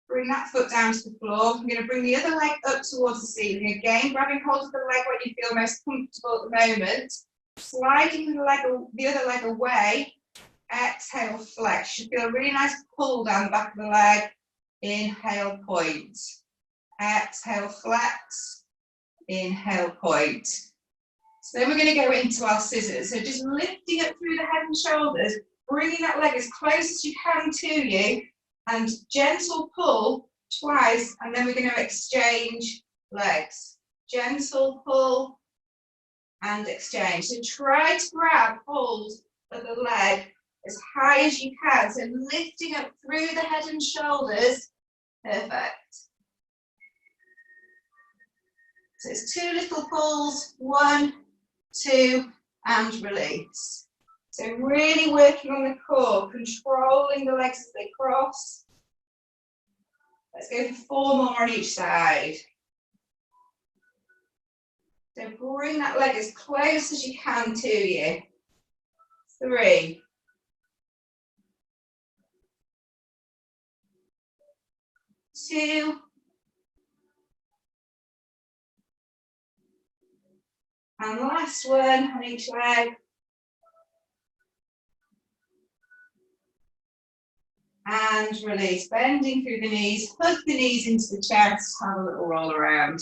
Speaker 1: Bring that foot down to the floor. I'm going to bring the other leg up towards the ceiling. Again, grabbing hold of the leg where you feel most comfortable at the moment. Sliding the other leg away. Exhale, flex. You feel a really nice pull down the back of the leg. Inhale, point. Exhale, flex. Inhale, point. So then we're going to go into our scissors. So just lifting up through the head and shoulders, bringing that leg as close as you can to you, and gentle pull twice, and then we're going to exchange legs. Gentle pull and exchange. So try to grab hold of the leg as high as you can. So lifting up through the head and shoulders. Perfect. So it's 2 little pulls, 1, 2, and release. So really working on the core, controlling the legs as they cross. Let's go for 4 more on each side. So bring that leg as close as you can to you. 3. 2. And the last one on each leg. And release, bending through the knees, hug the knees into the chest, have a little roll around.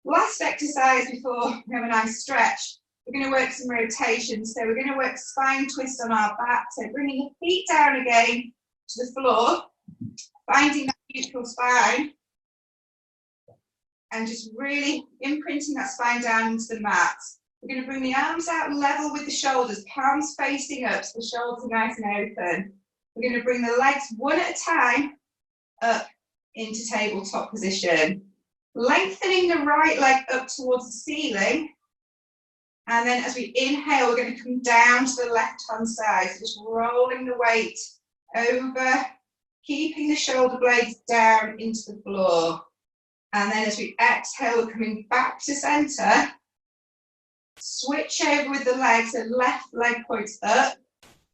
Speaker 1: Last exercise before we have a nice stretch, we're going to work some rotations. So we're going to work spine twist on our back. So bringing the feet down again to the floor, finding that neutral spine, and just really imprinting that spine down into the mat. We're going to bring the arms out level with the shoulders, palms facing up so the shoulders are nice and open. We're going to bring the legs one at a time up into tabletop position. Lengthening the right leg up towards the ceiling. And then as we inhale, we're going to come down to the left-hand side. So just rolling the weight over, keeping the shoulder blades down into the floor. And then as we exhale, we're coming back to center. Switch over with the legs, so left leg points up.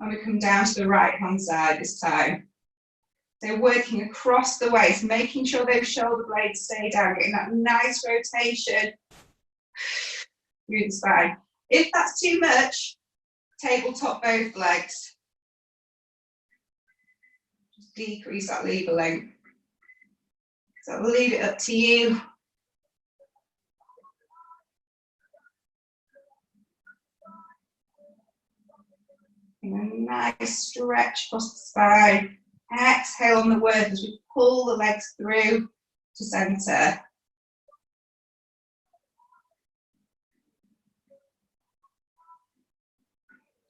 Speaker 1: And we come down to the right-hand side this time. So working across the waist, making sure those shoulder blades stay down, getting that nice rotation through the spine. If that's too much, tabletop both legs. Just decrease that lever length. So I'll leave it up to you. And a nice stretch across the spine. Exhale on the word as we pull the legs through to center.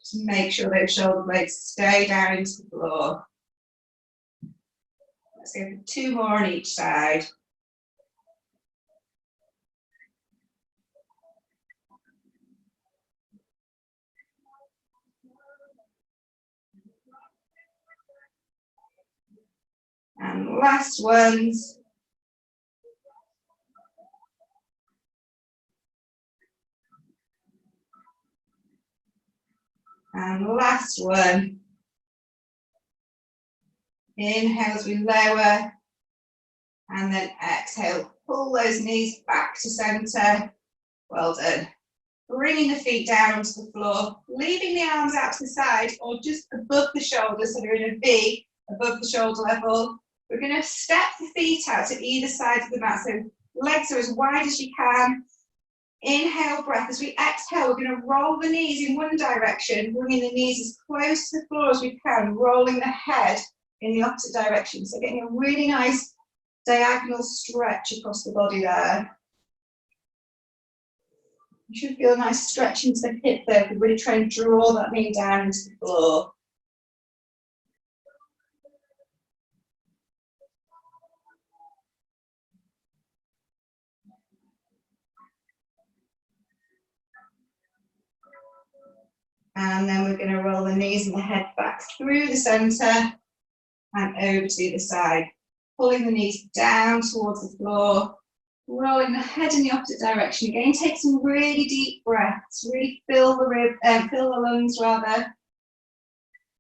Speaker 1: Just make sure those shoulder blades stay down into the floor. Let's go for 2 more on each side. And last ones. And last one. Inhale as we lower. And then exhale, pull those knees back to centre. Well done. Bringing the feet down onto the floor, leaving the arms out to the side or just above the shoulders, so they're in a V above the shoulder level. We're going to step the feet out to either side of the mat, so legs are as wide as you can. Inhale, breath. As we exhale, we're going to roll the knees in one direction, bringing the knees as close to the floor as we can, rolling the head in the opposite direction. So getting a really nice diagonal stretch across the body there. You should feel a nice stretch into the hip there. We're really trying to draw that knee down into the floor. And then we're going to roll the knees and the head back through the centre and over to the other side. Pulling the knees down towards the floor. Rolling the head in the opposite direction. Again, take some really deep breaths. Really fill the lungs rather.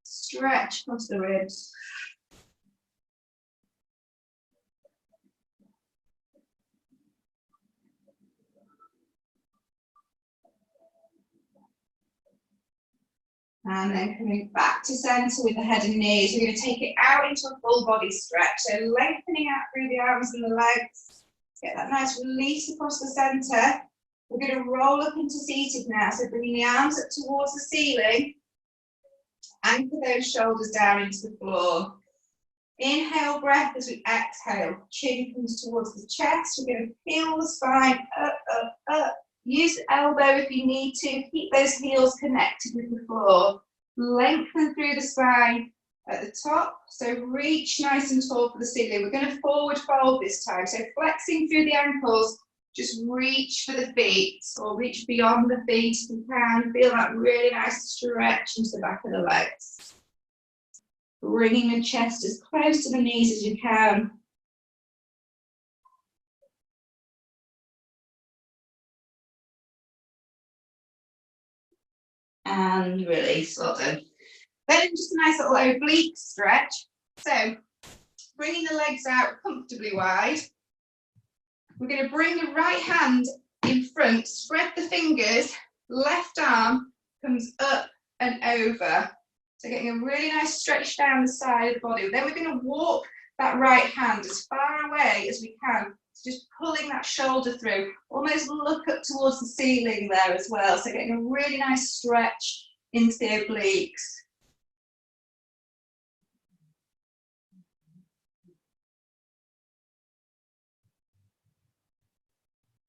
Speaker 1: Stretch across the ribs. And then coming back to centre with the head and knees. We're going to take it out into a full body stretch. So lengthening out through the arms and the legs. Get that nice release across the centre. We're going to roll up into seated now. So bringing the arms up towards the ceiling. Anchor those shoulders down into the floor. Inhale, breath as we exhale. Chin comes towards the chest. We're going to peel the spine up, up, up. Use the elbow if you need to. Keep those heels connected with the floor. Lengthen through the spine at the top. So reach nice and tall for the ceiling. We're going to forward fold this time. So flexing through the ankles. Just reach for the feet or reach beyond the feet if you can. Feel that really nice stretch into the back of the legs. Bringing the chest as close to the knees as you can. And release, well done. Then just a nice little oblique stretch. So bringing the legs out comfortably wide. We're going to bring the right hand in front, spread the fingers, left arm comes up and over. So getting a really nice stretch down the side of the body. Then we're going to walk that right hand as far away as we can. Just pulling that shoulder through, almost look up towards the ceiling there as well. So getting a really nice stretch into the obliques.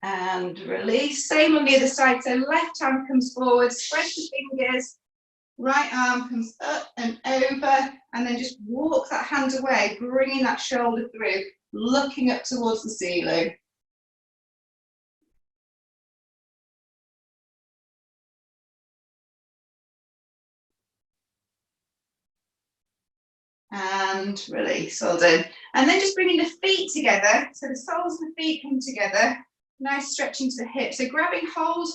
Speaker 1: And release. Same on the other side. So left hand comes forward, spread the fingers, right arm comes up and over, and then just walk that hand away, bringing that shoulder through, looking up towards the ceiling. And release, well done. And then just bringing the feet together, so the soles of the feet come together, nice stretch into the hips. So grabbing hold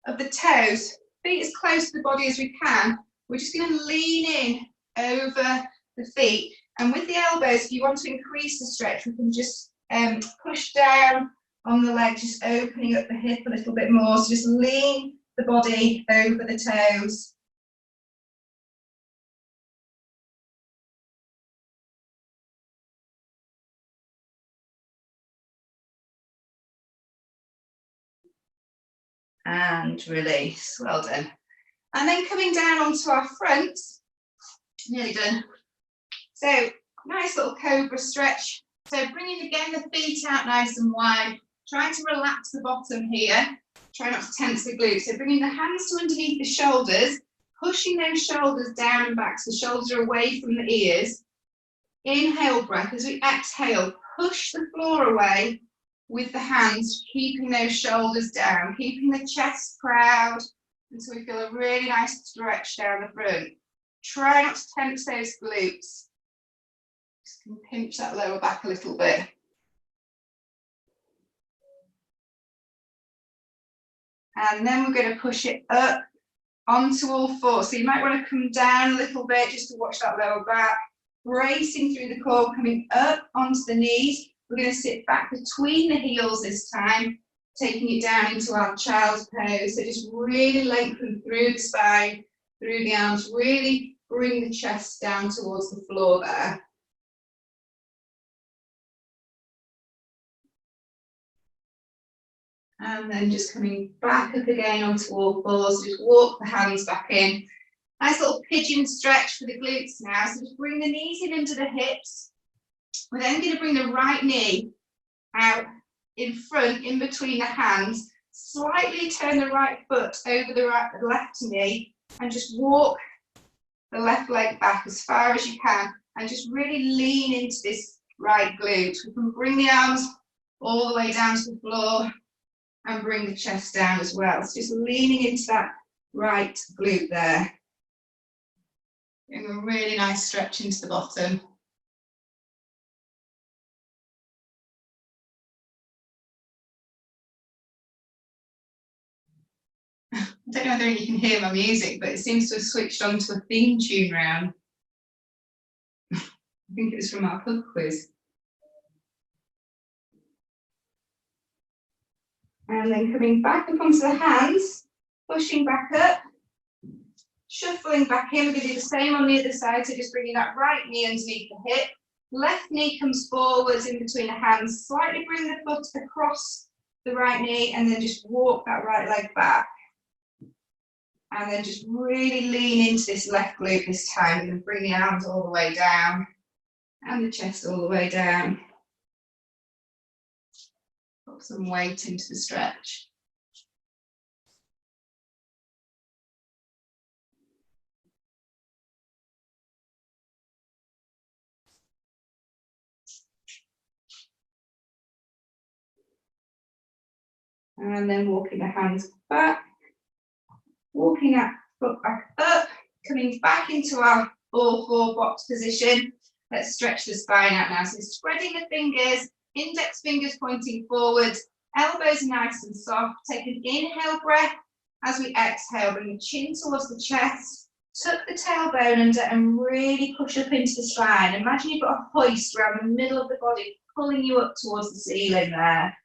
Speaker 1: of the toes, feet as close to the body as we can. We're just going to lean in over the feet. And with the elbows, if you want to increase the stretch, we can just push down on the leg, just opening up the hip a little bit more. So just lean the body over the toes. And release, well done. And then coming down onto our front, nearly done. So nice little cobra stretch. So bringing again the feet out nice and wide, trying to relax the bottom here. Try not to tense the glutes. So bringing the hands to underneath the shoulders, pushing those shoulders down and back so the shoulders are away from the ears. Inhale, breath. As we exhale, push the floor away with the hands, keeping those shoulders down, keeping the chest proud until we feel a really nice stretch down the front. Try not to tense those glutes. Just can pinch that lower back a little bit. And then we're going to push it up onto all fours. So you might want to come down a little bit just to watch that lower back. Bracing through the core, coming up onto the knees. We're going to sit back between the heels this time, taking it down into our child's pose. So just really lengthen through the spine, through the arms, really bring the chest down towards the floor there. And then just coming back up again onto all fours, just walk the hands back in. Nice little pigeon stretch for the glutes now. So just bring the knees in under the hips. We're then going to bring the right knee out in front, in between the hands. Slightly turn the right foot over the left knee and just walk the left leg back as far as you can. And just really lean into this right glute. We can bring the arms all the way down to the floor and bring the chest down as well. So just leaning into that right glute there. Getting a really nice stretch into the bottom. I don't know whether you can hear my music, but it seems to have switched on to a theme tune round. I think it was from our pub quiz. And then coming back up onto the hands, pushing back up, shuffling back in. We're going to do the same on the other side, so just bringing that right knee underneath the hip. Left knee comes forwards in between the hands. Slightly bring the foot across the right knee and then just walk that right leg back. And then just really lean into this left glute this time and bring the arms all the way down and the chest all the way down. Put some weight into the stretch. And then walking the hands back, walking that foot back up, coming back into our all-four box position. Let's stretch the spine out now. So spreading the fingers, index fingers pointing forward, elbows nice and soft. Take an inhale breath as we exhale. Bring the chin towards the chest, tuck the tailbone under and really push up into the spine. Imagine you've got a hoist around the middle of the body, pulling you up towards the ceiling there.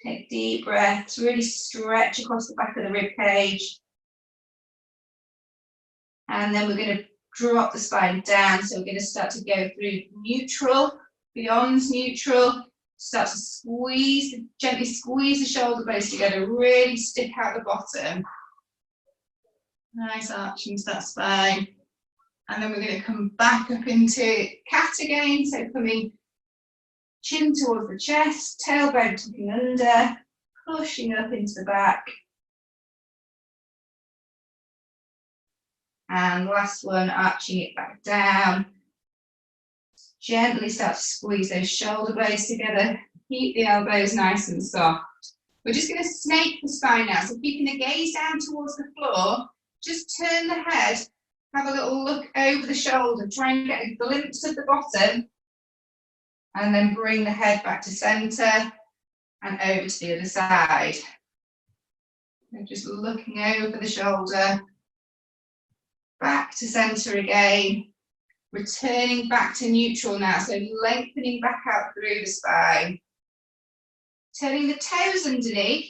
Speaker 1: Take deep breaths, really stretch across the back of the rib cage. And then we're going to drop the spine down. So we're going to start to go through neutral, beyond neutral. Start to squeeze, gently squeeze the shoulder blades together, really stick out the bottom. Nice arch into that spine. And then we're going to come back up into cat again. So coming chin towards the chest, tailbone tucking under, pushing up into the back. And last one, arching it back down. Gently start to squeeze those shoulder blades together. Keep the elbows nice and soft. We're just going to snake the spine now. So keeping the gaze down towards the floor, just turn the head, have a little look over the shoulder, try and get a glimpse of the bottom. And then bring the head back to center and over to the other side. And just looking over the shoulder, back to center again, returning back to neutral now, so lengthening back out through the spine. Turning the toes underneath,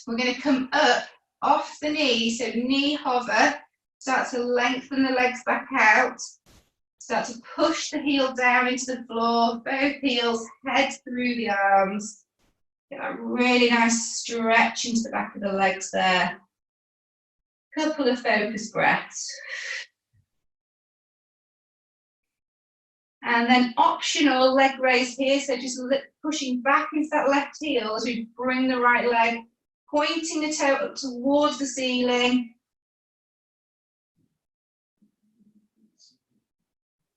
Speaker 1: we're going to come up off the knee, so knee hover, start to lengthen the legs back out. Start to push the heel down into the floor, both heels, head through the arms. Get a really nice stretch into the back of the legs there. Couple of focus breaths. And then optional leg raise here, so just pushing back into that left heel as we bring the right leg, pointing the toe up towards the ceiling.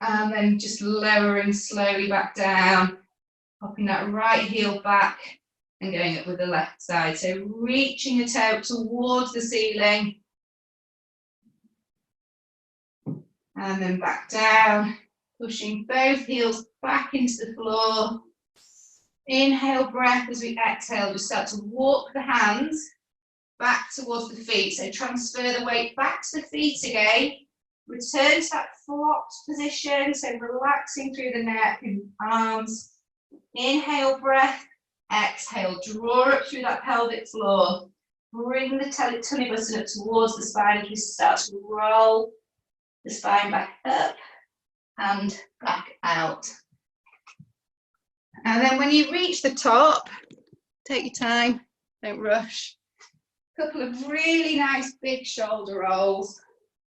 Speaker 1: And then just lowering slowly back down, popping that right heel back and going up with the left side. So reaching the toe towards the ceiling. And then back down, pushing both heels back into the floor. Inhale breath as we exhale, just start to walk the hands back towards the feet. So transfer the weight back to the feet again. Return to that flopped position, so relaxing through the neck and arms. Inhale, breath. Exhale, draw up through that pelvic floor. Bring the tummy button up towards the spine as we start to roll the spine back up and back out. And then when you reach the top, take your time, don't rush. A couple of really nice big shoulder rolls.